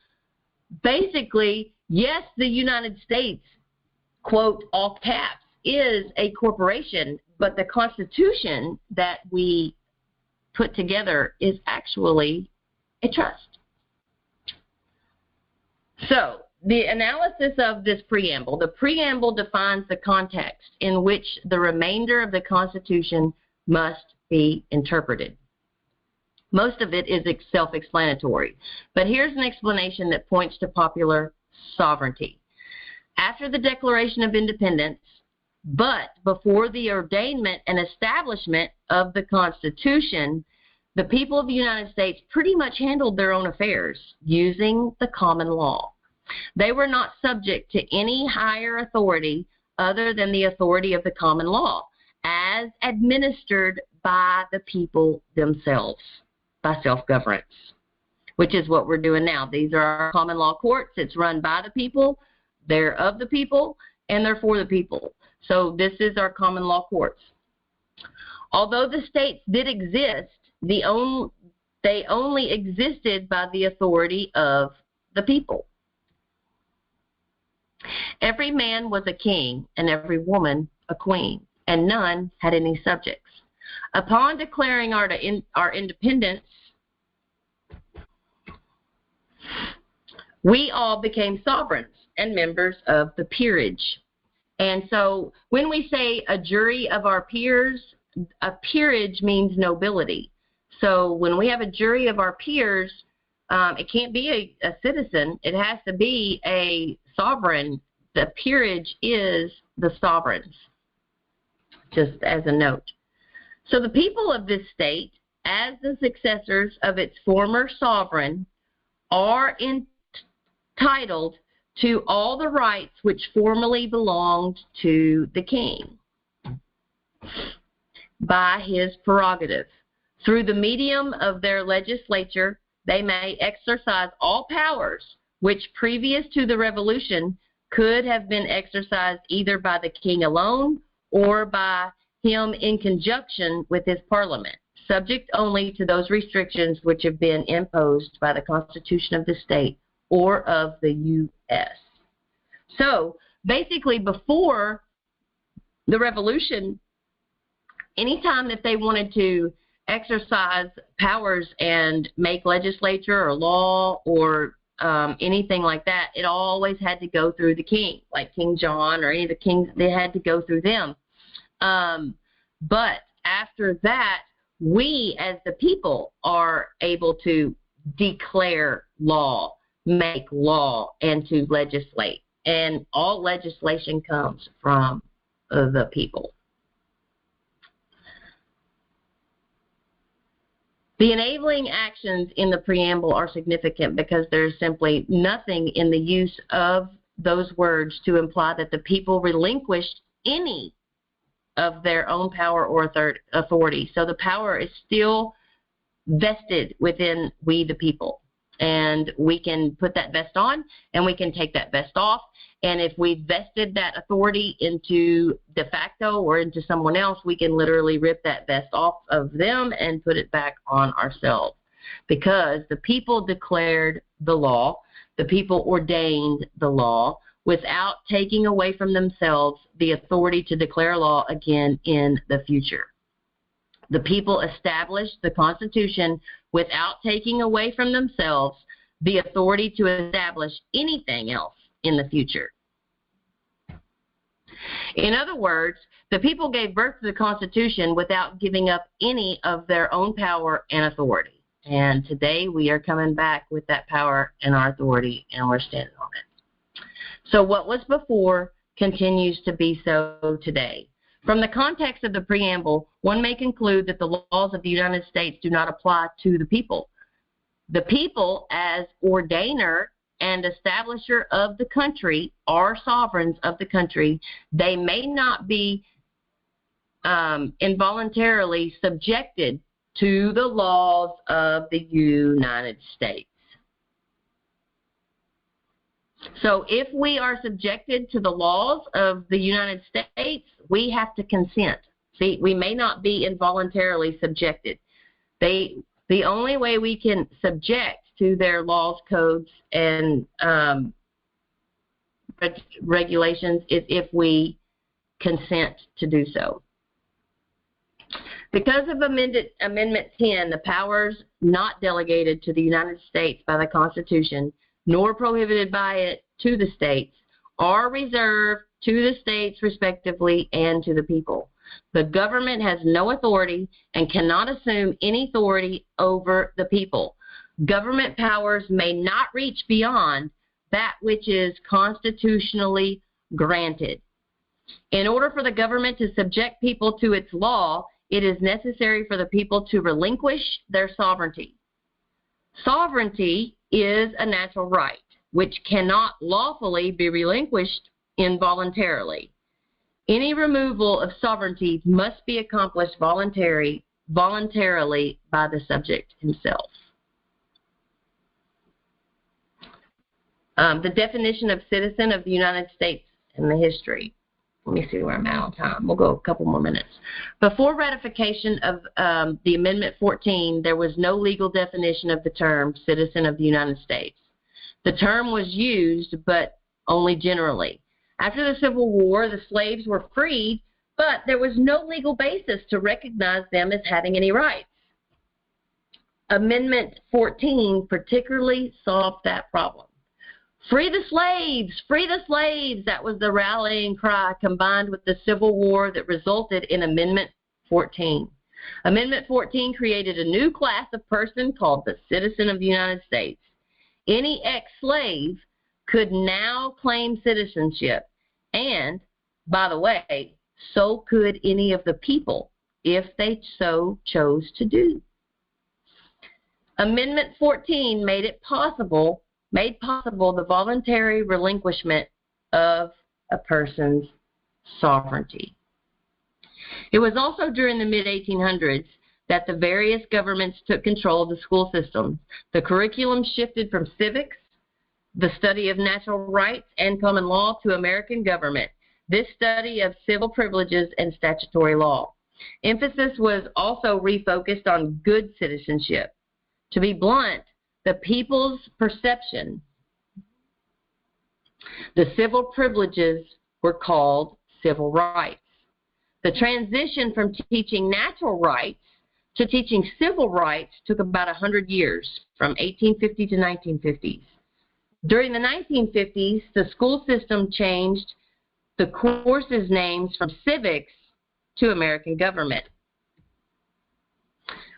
basically, yes, the United States, quote, all caps, is a corporation, but the Constitution that we put together is actually a trust. So, the analysis of this preamble. The preamble defines the context in which the remainder of the Constitution must be interpreted. Most of it is self-explanatory, but here's an explanation that points to popular sovereignty. After the Declaration of Independence, but before the ordainment and establishment of the Constitution, the people of the United States pretty much handled their own affairs using the common law. They were not subject to any higher authority other than the authority of the common law, as administered by the people themselves, by self-governance, which is what we're doing now. These are our common law courts. It's run by the people, they're of the people, and they're for the people. So this is our common law courts. Although the states did exist, they only existed by the authority of the people. Every man was a king and every woman a queen, and none had any subjects. Upon declaring our independence, we all became sovereigns and members of the peerage. And so when we say a jury of our peers, a peerage means nobility. So when we have a jury of our peers, it can't be a citizen. It has to be a sovereign. The peerage is the sovereigns, just as a note. So the people of this state, as the successors of its former sovereign, are entitled to all the rights which formerly belonged to the king by his prerogative. Through the medium of their legislature, they may exercise all powers which previous to the Revolution could have been exercised either by the king alone or by him in conjunction with his parliament, subject only to those restrictions which have been imposed by the Constitution of the state or of the U.S. So basically, before the revolution, anytime that they wanted to exercise powers and make legislature or law or anything like that, it always had to go through the king, like King John or any of the kings. They had to go through them. But after that, we as the people are able to declare law, make law, and to legislate. And all legislation comes from the people. The enabling actions in the preamble are significant because there's simply nothing in the use of those words to imply that the people relinquished any of their own power or authority. So the power is still vested within we the people. And we can put that vest on and we can take that vest off. And if we vested that authority into de facto or into someone else, we can literally rip that vest off of them and put it back on ourselves. Because the people declared the law, the people ordained the law without taking away from themselves the authority to declare law again in the future. The people established the Constitution without taking away from themselves the authority to establish anything else in the future. In other words, the people gave birth to the Constitution without giving up any of their own power and authority. And today we are coming back with that power and our authority, and we're standing on it. So what was before continues to be so today. From the context of the preamble, one may conclude that the laws of the United States do not apply to the people. The people, as ordainer and establisher of the country, are sovereigns of the country. They may not be involuntarily subjected to the laws of the United States. So if we are subjected to the laws of the United States, we have to consent. See, we may not be involuntarily subjected. The only way we can subject to their laws, codes, and regulations is if we consent to do so. Because of Amendment 10, the powers not delegated to the United States by the Constitution, nor prohibited by it to the states, are reserved to the states respectively and to the people. The government has no authority and cannot assume any authority over the people. Government powers may not reach beyond that which is constitutionally granted. In order for the government to subject people to its law, it is necessary for the people to relinquish their sovereignty. Sovereignty is a natural right, which cannot lawfully be relinquished involuntarily. Any removal of sovereignty must be accomplished voluntarily by the subject himself. The definition of citizen of the United States in the history. Let me see where I'm at on time. We'll go a couple more minutes. Before ratification of the Amendment 14, there was no legal definition of the term citizen of the United States. The term was used, but only generally. After the Civil War, the slaves were freed, but there was no legal basis to recognize them as having any rights. Amendment 14 particularly solved that problem. Free the slaves! Free the slaves! That was the rallying cry combined with the Civil War that resulted in Amendment 14. Amendment 14 created a new class of person called the citizen of the United States. Any ex-slave could now claim citizenship, and, by the way, so could any of the people if they so chose to do. Amendment 14 made possible the voluntary relinquishment of a person's sovereignty. It was also during the mid-1800s that the various governments took control of the school system. The curriculum shifted from civics, the study of natural rights and common law, to American government, this study of civil privileges and statutory law. Emphasis was also refocused on good citizenship. To be blunt, the people's perception The civil privileges were called civil rights. The transition from teaching natural rights to teaching civil rights took about 100 years, from 1850 to 1950s. During the 1950s, the school system changed the courses' names from civics to American government.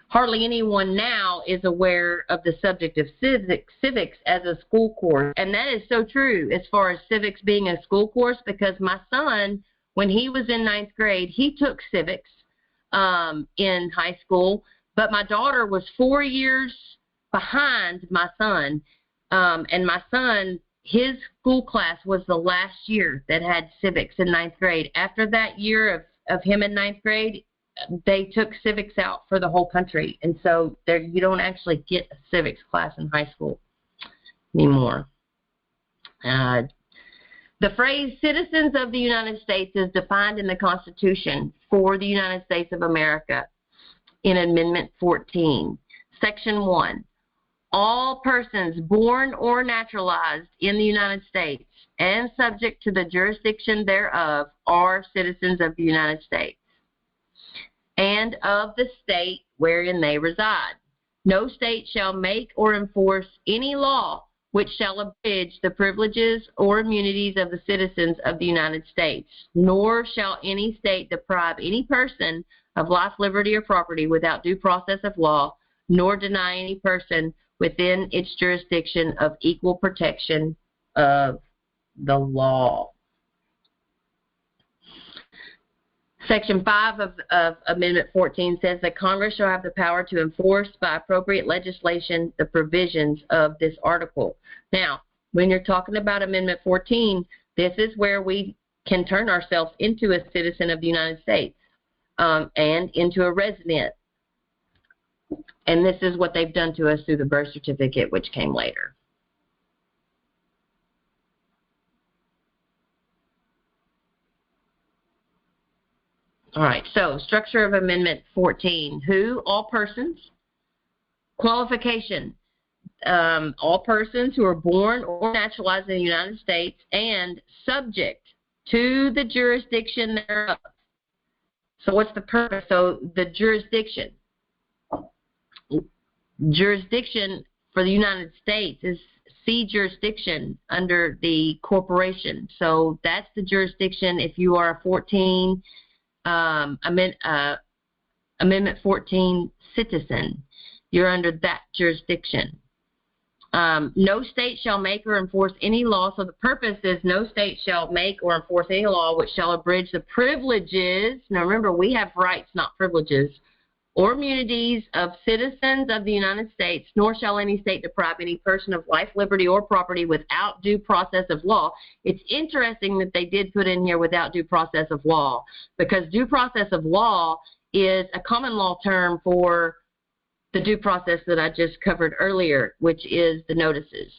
Hardly anyone now is aware of the subject of civics as a school course, and that is so true as far as civics being a school course, because my son, when he was in 9th grade, he took civics in high school, but my daughter was 4 years behind my son, and my son, his school class was the last year that had civics in 9th grade. After that year of him in 9th grade, they took civics out for the whole country, and so there you don't actually get a civics class in high school anymore. The phrase citizens of the United States is defined in the Constitution for the United States of America in Amendment 14, Section 1. All persons born or naturalized in the United States and subject to the jurisdiction thereof are citizens of the United States and of the state wherein they reside. No state shall make or enforce any law which shall abridge the privileges or immunities of the citizens of the United States, nor shall any state deprive any person of life, liberty, or property without due process of law, nor deny any person within its jurisdiction of equal protection of the law. Section 5 of Amendment 14 says that Congress shall have the power to enforce by appropriate legislation the provisions of this article. Now, when you're talking about Amendment 14, this is where we can turn ourselves into a citizen of the United States and into a resident. And this is what they've done to us through the birth certificate, which came later. All right, so structure of Amendment 14. Who? All persons. Qualification. All persons who are born or naturalized in the United States and subject to the jurisdiction thereof. So what's the purpose? So the jurisdiction. Jurisdiction for the United States is C jurisdiction under the corporation. So that's the jurisdiction if you are a 14 Amendment 14 citizen. You're under that jurisdiction. No state shall make or enforce any law. So the purpose is no state shall make or enforce any law which shall abridge the privileges. Now remember, we have rights, not privileges, or immunities of citizens of the United States, nor shall any state deprive any person of life, liberty, or property without due process of law. It's interesting that they did put in here without due process of law, because due process of law is a common law term for the due process that I just covered earlier, which is the notices.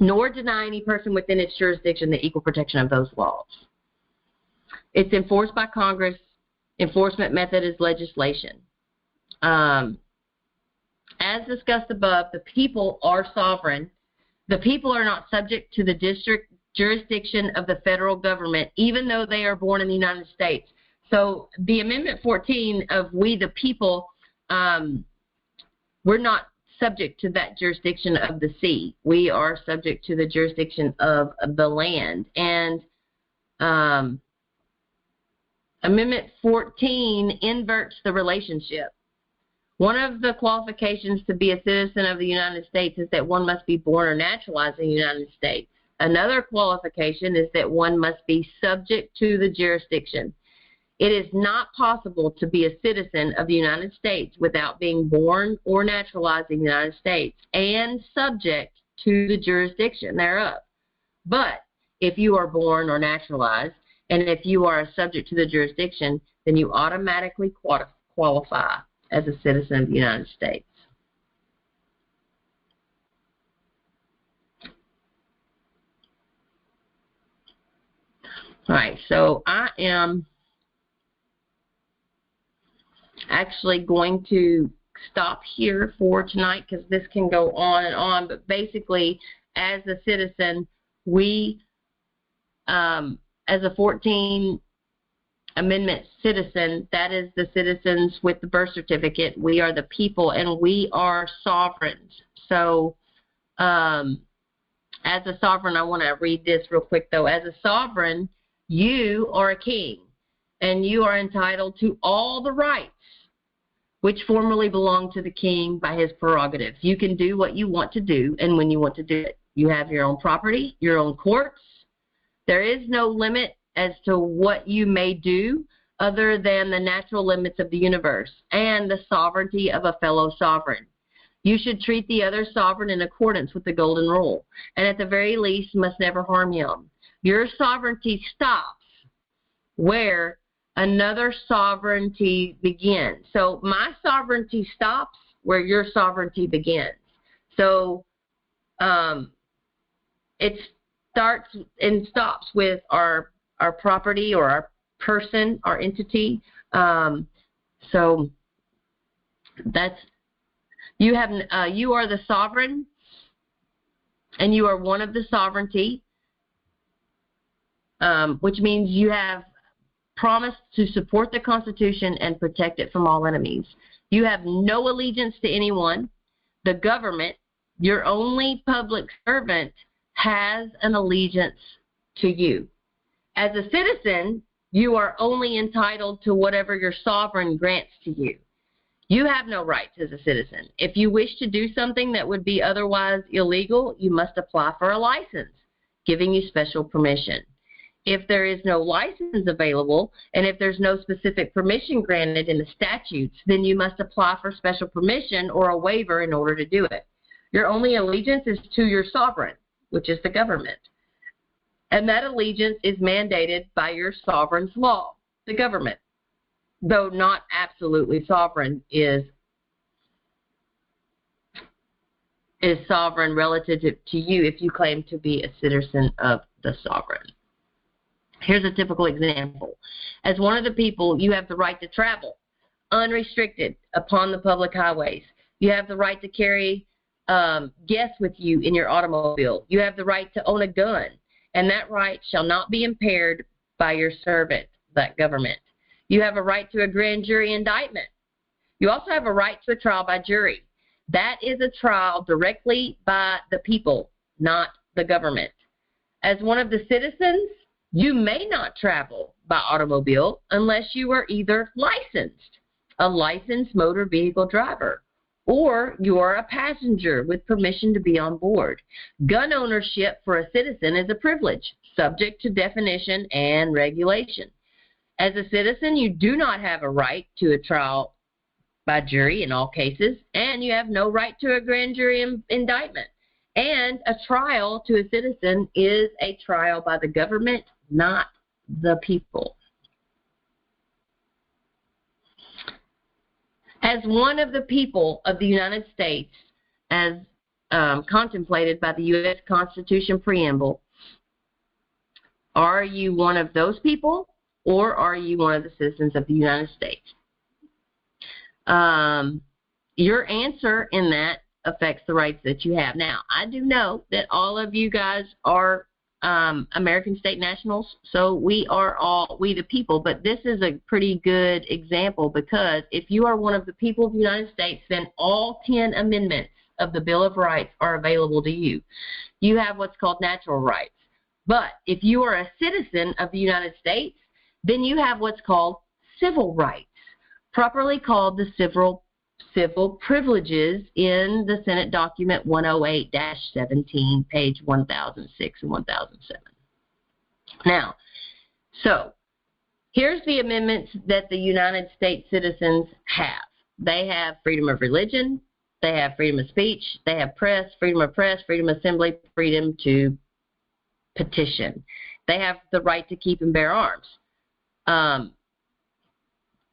Nor deny any person within its jurisdiction the equal protection of those laws. It's enforced by Congress. Enforcement method is legislation. As discussed above, the people are sovereign. The people are not subject to the district jurisdiction of the federal government, even though they are born in the United States. So the Amendment 14 of we the people, we're not subject to that jurisdiction of the sea. We are subject to the jurisdiction of the land. And Amendment 14 inverts the relationship. One of the qualifications to be a citizen of the United States is that one must be born or naturalized in the United States. Another qualification is that one must be subject to the jurisdiction. It is not possible to be a citizen of the United States without being born or naturalized in the United States and subject to the jurisdiction thereof. But if you are born or naturalized, and if you are subject to the jurisdiction, then you automatically qualify as a citizen of the United States. All right, so I am actually going to stop here for tonight because this can go on and on, but basically, as a citizen, we, as a 14th Amendment citizen, that is the citizens with the birth certificate, we are the people, and we are sovereigns. So as a sovereign, I want to read this real quick, though. As a sovereign, you are a king, and you are entitled to all the rights which formerly belonged to the king by his prerogatives. You can do what you want to do and when you want to do it. You have your own property, your own courts. There is no limit as to what you may do other than the natural limits of the universe and the sovereignty of a fellow sovereign. You should treat the other sovereign in accordance with the golden rule, and at the very least must never harm him. Your sovereignty stops where another sovereignty begins. So my sovereignty stops where your sovereignty begins. So it starts and stops with our property or our person, our entity. So that's, you are the sovereign, and you are one of the sovereignty, which means you have promised to support the Constitution and protect it from all enemies. You have no allegiance to anyone. The government, your only public servant, has an allegiance to you. As a citizen, you are only entitled to whatever your sovereign grants to you. You have no rights as a citizen. If you wish to do something that would be otherwise illegal, you must apply for a license, giving you special permission. If there is no license available, and if there's no specific permission granted in the statutes, then you must apply for special permission or a waiver in order to do it. Your only allegiance is to your sovereign, which is the government. And that allegiance is mandated by your sovereign's law, the government. Though not absolutely sovereign, is sovereign relative to you if you claim to be a citizen of the sovereign. Here's a typical example. As one of the people, you have the right to travel unrestricted upon the public highways. You have the right to carry guests with you in your automobile. You have the right to own a gun, and that right shall not be impaired by your servant, that government. You have a right to a grand jury indictment. You also have a right to a trial by jury. That is a trial directly by the people, not the government. As one of the citizens, you may not travel by automobile unless you are either licensed, a licensed motor vehicle driver, or you are a passenger with permission to be on board. Gun ownership for a citizen is a privilege, subject to definition and regulation. As a citizen, you do not have a right to a trial by jury in all cases, and you have no right to a grand jury indictment. And a trial to a citizen is a trial by the government, not the people. As one of the people of the United States, as contemplated by the U.S. Constitution preamble, are you one of those people, or are you one of the citizens of the United States? Your answer in that affects the rights that you have. Now, I do know that all of you guys are American state nationals, so we are all we the people, but this is a pretty good example, because if you are one of the people of the United States, then all 10 amendments of the Bill of Rights are available to you. You have what's called natural rights. But if you are a citizen of the United States, then you have what's called civil rights, properly called the civil privileges in the Senate document 108-17, page 1006 and 1007. Now, so here's the amendments that the United States citizens have. They have freedom of religion, they have freedom of speech, they have press, freedom of assembly, freedom to petition. They have the right to keep and bear arms,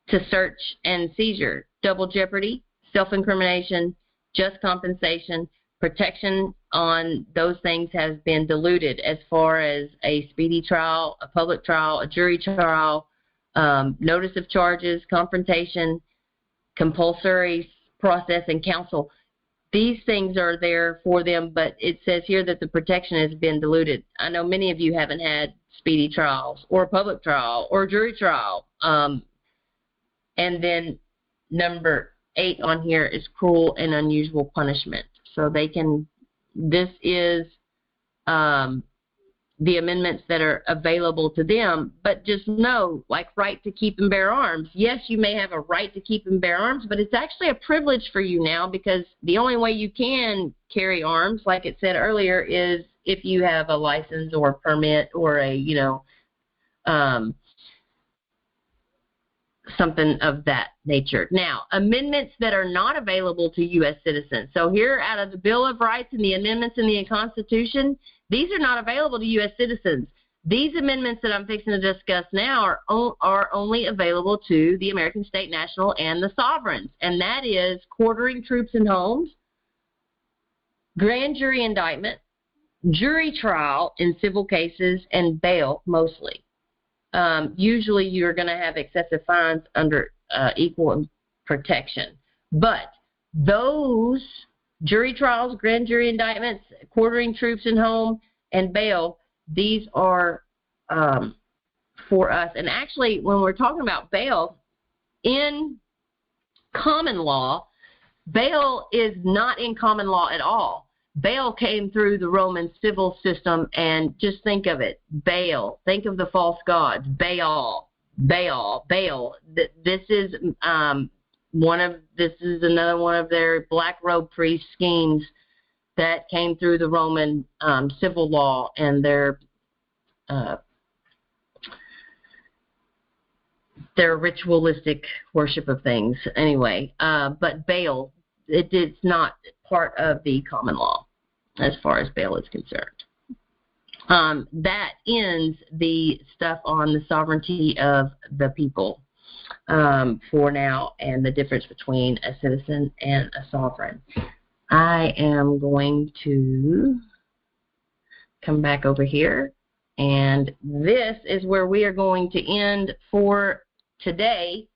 to search and seizure, double jeopardy, self-incrimination, just compensation. Protection on those things has been diluted as far as a speedy trial, a public trial, a jury trial, notice of charges, confrontation, compulsory process, and counsel. these things are there for them, but it says here that the protection has been diluted. I know many of you haven't had speedy trials or public trial or jury trial. And then number 8 on here is cruel and unusual punishment. So this is the amendments that are available to them, but just know, like right to keep and bear arms. Yes, you may have a right to keep and bear arms, but it's actually a privilege for you now, because the only way you can carry arms, like it said earlier, is if you have a license or a permit or a, something of that nature. Now, amendments that are not available to U.S. citizens. So here, out of the Bill of Rights and the amendments in the Constitution, these are not available to U.S. citizens. These amendments that I'm fixing to discuss now are only available to the American state, national, and the sovereigns, and that is quartering troops in homes, grand jury indictment, jury trial in civil cases, and bail mostly. Usually you're going to have excessive fines under equal protection. But those jury trials, grand jury indictments, quartering troops in home, and bail, these are for us. And actually, when we're talking about bail, in common law, bail is not in common law at all. Bail came through the Roman civil system, and just think of it. Baal. Think of the false gods. Baal. This is another one of their black robe priest schemes that came through the Roman civil law and their ritualistic worship of things. Anyway, but bail, it's not part of the common law as far as bail is concerned. That ends the stuff on the sovereignty of the people for now, and the difference between a citizen and a sovereign. I am going to come back over here, and this is where we are going to end for today.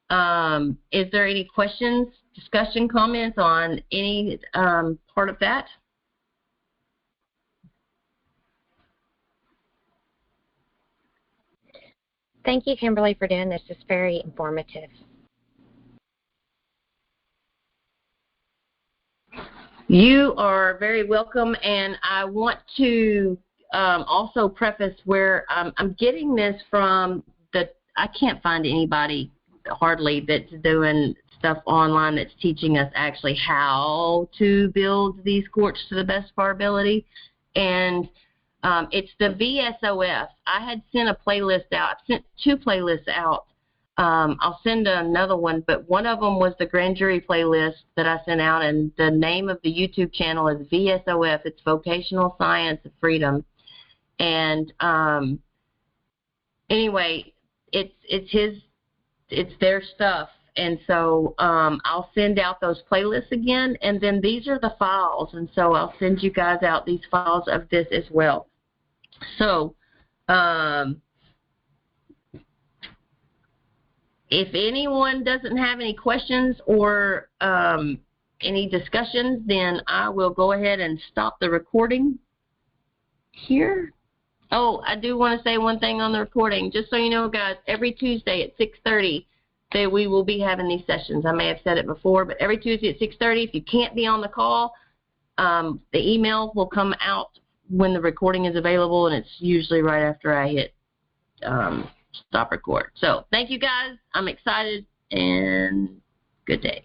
Is there any questions, discussion, comments on any part of that? Thank you, Kimberly, for doing this. It's very informative. You are very welcome, and I want to also preface where I'm getting this from I can't find anybody hardly that's doing stuff online that's teaching us actually how to build these courts to the best of our ability, and it's the VSOF. I had sent a playlist out. I've sent 2 playlists out. I'll send another one, but one of them was the grand jury playlist that I sent out, and the name of the YouTube channel is VSOF. It's Vocational Science of Freedom. And anyway, it's their stuff. And so I'll send out those playlists again, and then these are the files, and so I'll send you guys out these files of this as well. So if anyone doesn't have any questions or any discussions, then I will go ahead and stop the recording here. Oh, I do want to say one thing on the recording. Just so you know, guys, every Tuesday at 6:30, we will be having these sessions. I may have said it before, but every Tuesday at 6:30, if you can't be on the call, the email will come out when the recording is available, and it's usually right after I hit stop record. So thank you, guys. I'm excited, and good day.